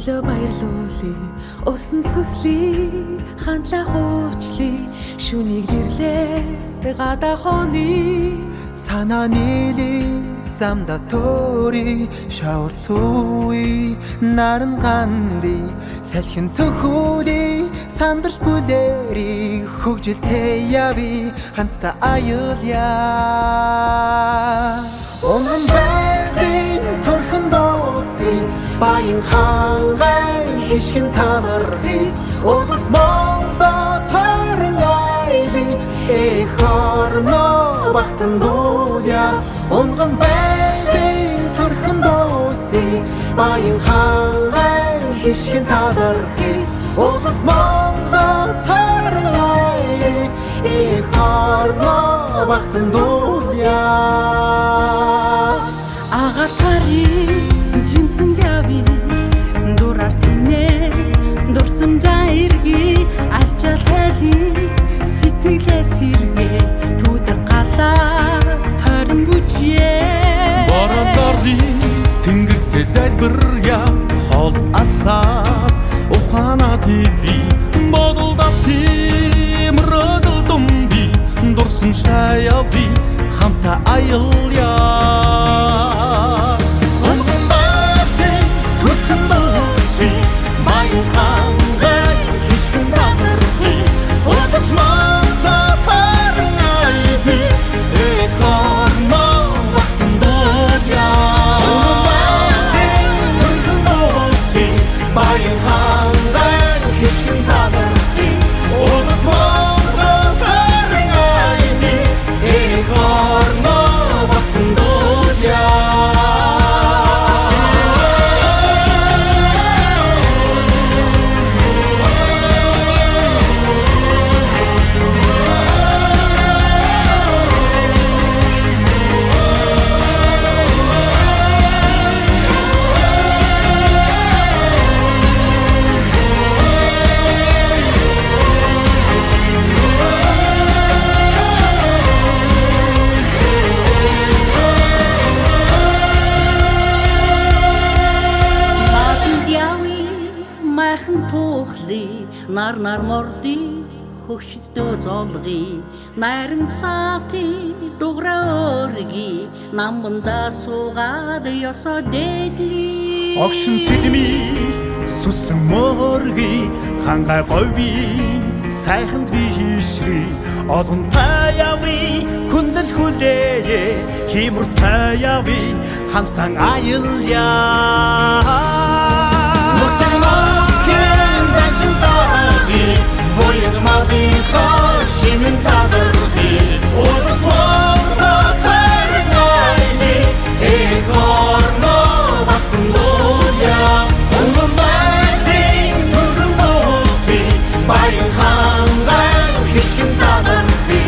өглөө баярлуулъя усан сүслий хандлах уучлий шүнийг ирлээ гадаа хоны санаа нийлээ замда тори шавар сууи наран ганди салхин цохоли сандарч бүлэри хөгжилтэй яви хамтдаа аюулъя Онгон байрын төрхөн дооси баян хангай хишгэн талархи улс Монголоо тойрон айлын эх орно бахтан дуулъя Онгон байрын төрхөн дооси баян хангай хишгэн талархи улс Монголоо тойрон айлын эх орно бахтан дуулъя Агартари жимсэн яви дурар тинэ дурсамжаа ирги алчаал хайли сэтгэлээ сэргээ түдэг галаа тойрон бүжээ Боролори тэнгэртэй залбиря хол асаа ухаана тиви бодолдап тиймрөдөл думби дурсан шаяви хамта аялья Нар морди хөгшдөө золги найран саати дуграорги намбанда суугаад ёсо дээдли Огшин сэлми сүслэн морги хангай гови сайханд би хишри олон таяви хүндэл хүлээ химур таяви хамтан аялья Boyun mavi koşimin tadırdı Ulus Mongo karnayni Ekorno baktın doya Onun baydın turun dosi Bayın hangan kişkin tadırdı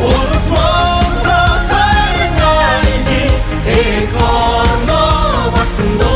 Ulus Mongo karnayni Ekorno baktın doya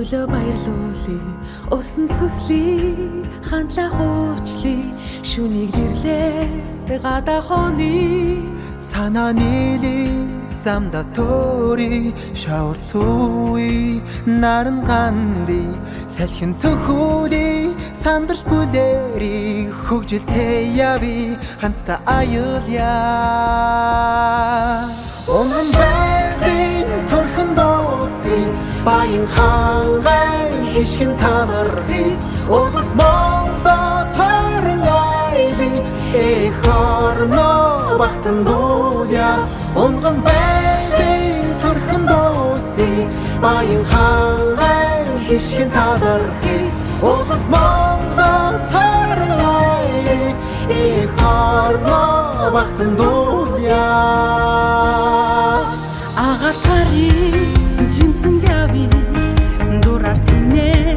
Өглөө баярлуулъя усан сүслий хандлах уучлий шүнийг ирлээ гадаа хоны санаа нийлий замда тори шавар сууи наран ганди салхин цохоли сандарч бүлэри хөгжилтэй яви хамтдаа аюулъя Омгон байрын төрхөн дууси баян хангай хишгэн танархи улс Монголо тойрон айли эх орно бахтан дуулъя Омгон байрын төрхөн дууси баян хангай хишгэн танархи улс Монголо тойрон айли эх орно бахтан дуулъя Агаар сарын жимсэн яви дураар тинэ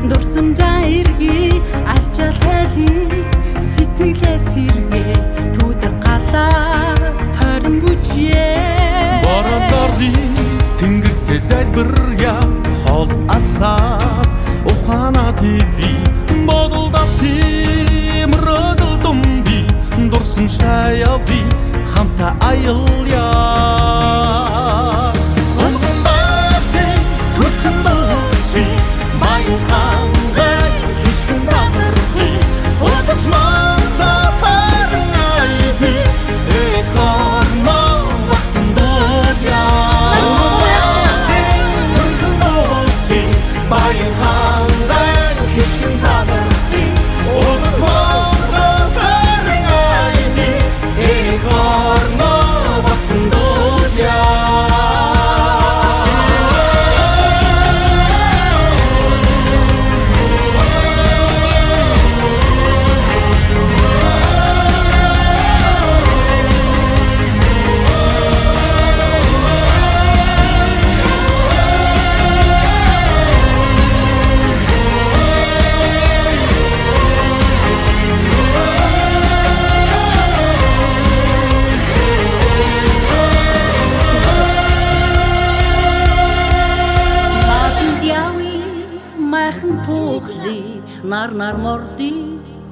дурсамжаа иргий алчаал тайлий сэтгэлээ сэргээ түүдэг галаа тойрон бүжээ Боролорын тэнгэртэй залбиря хол асаа ухаана тиви бодолдап тиймрөдөл думби дурсан шаяви хамта аялья Нар морди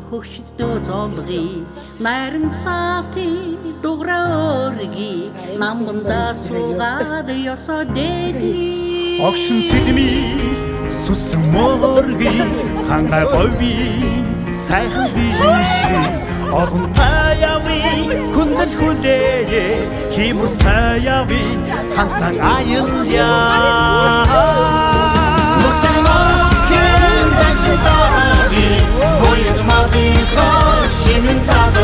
хөгшдөө золги найран саати дуграа өрги намбанда суугаад ёсоо дээдли Огшин цэлми сүслэн морги хангай гови сайхан бишри орон таяви күндэл хүлээ химүр таяви хантан аялья Boyun mavi koşimin tadı